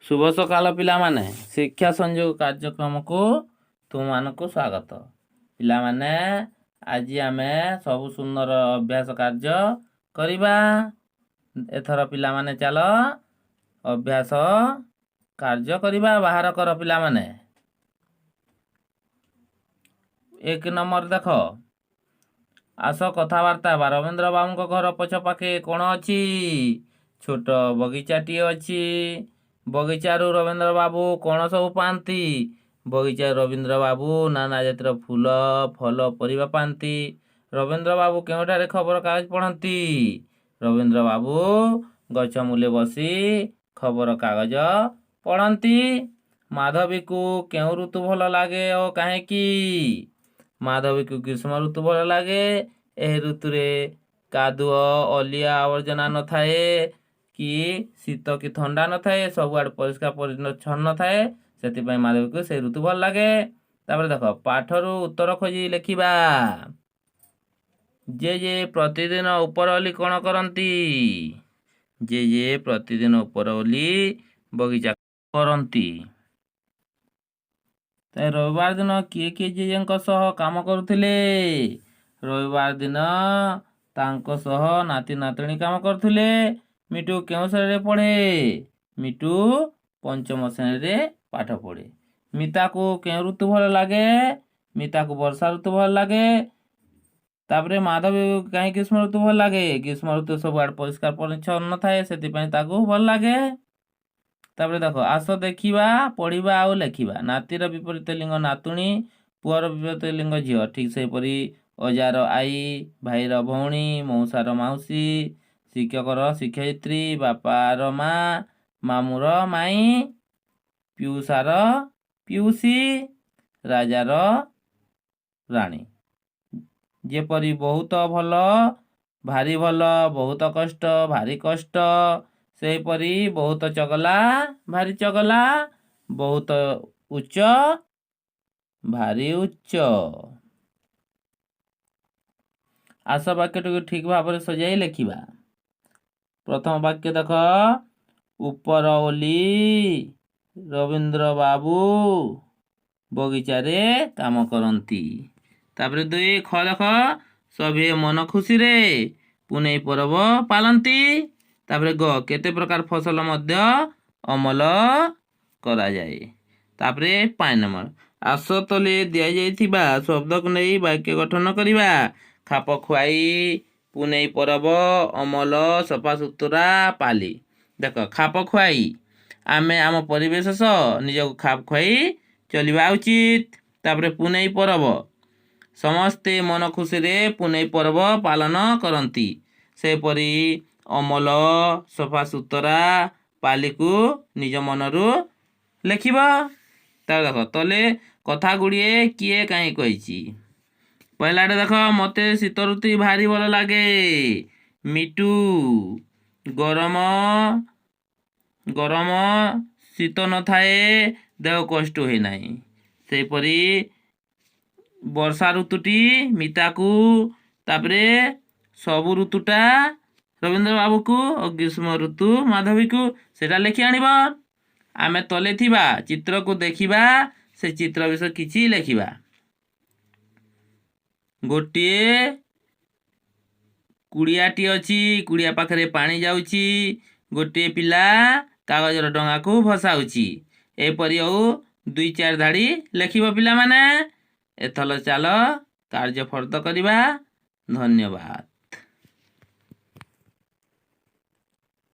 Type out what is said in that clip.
शुभ सकाल पिलामाने शिक्षा संयोग कार्यक्रम को तुमको स्वागत। पिलामाने आज आम सब सुंदर अभ्यास कार्य करिबा। एथर पिलामाने चल अभ्यास कार्य करिबा। बाहर कर पिलामाने। एक नंबर देख आस कथबार्ता बा। रवींद्र बाबू घर पछपाखे कौन अच्छी छोट बगीचाटी अच्छी। बगीचारू रवींद्र बाबू कौन सब पाती। बगीचा रवींद्र बाबू नाना जातिर फूल फल परिबा पाती। रवींद्र बाबू केउठारे खबर कागज पढ़ती। रवींद्र बाबू गछ मूले बसी खबर कागज पढ़ती। माधवी को केउ ऋतु भल लगे और कहीं माधवी को ग्रीष्म ऋतु भल लगे। एह ऋतु कादुओ अलिया आवर्जना न थाए कि शीत कि ठंडा न थाए। सबुआड़ परिष्कार परिच्छन्न थाए। से माधवी को से ऋतु भल लगे। तापर देख पाठरू उत्तर खोजी लिखा। जे प्रतिदिन उपरओली कौन करती। जे प्रतिदिन उपरओली बगीचा करती। रविवार दिन किए किए जे सह काम करुले। रविवार दिन तांको सह नाती नातुणी काम करुले। मिटू केउ श्रेणी पढ़े। मिटू पंचम श्रेणी पाठ पढ़े। मिता को केउ ऋतु भल लगे। मिता को वर्षा ऋतु भल लगे। तापरे माधवी कहीं ग्रीष्म ऋतु भल लगे। ग्रीष्म ऋतु सब आड़ परिष्कार परिच्छन्न थाए से भल लगे। तापरे देख आस देखा पढ़ा आउ लेखा। नातीर विपरीत लिंग नातुणी पुअर विपरीत लिंग झील। ठीक से अजार आई भाईर भौणी मौसार मौसी शिक्षकर शिक्षयित्री बापार माँ मामूर माई पियूसार पियूसी राजार राणी। जेपरी बहुत भल भारी भल बहुत कष्ट भारी कष्ट सेपरी बहुत चगला भारी चगला बहुत उच्च भारी उच्च। आस वाक्य ठीक भाव सजाई लिखा। प्रथम वाक्य देख ऊपर ओली रवींद्र बाबू बगीचारे काम करती। तापर 2 ख देख सभी मन खुशी रे पुनई पर्व पालती। तापर ग केते प्रकार फसल मध्य अमल करा जाए। तापर 5 नंबर आस तले दिया जाइथिबा शब्द को नहीं वाक्य गठन करिबा। खाप खुआई पुनई पर्व अमल सफा सुतरा पाली। देख खाप खुआई आमे आम परिवेश सह निजक खाप खुआई चलिबा उचित। तापर पुनई पर्व समस्ते मन खुशी रे पुनई पर्व पालन करती। सेपरी अमल सफा सुतरा पाली को निज मनरू लेखिब। तार देख तले कथा गुड़िए किए कहीं कही। पहलाटे देख मते शीत ऋतु भारी भल लगे। मिटू गरम गरम शीत न थाए देह कष्ट हुए नहीं। सेपरी वर्षा ऋतुटी मिता को तापरे सबु ऋतुटा रवींद्र बाबू को और ग्रीष्म ऋतु माधवी को सेटा लिखि आनिबा। आमे तले थिबा चित्र को देखिबा से चित्र विषय किछि लिखिबा। गोटिए कुड़ियाटी अच्छी कुड़िया पाखरे पानी जाउची। गोटिए पिला कागजर डंगा को भसाउची। एपरी 2-4 धाड़ी लिखिबा पिला माने। एथल चाल कार्य फर्द करिबा। धन्यवाद।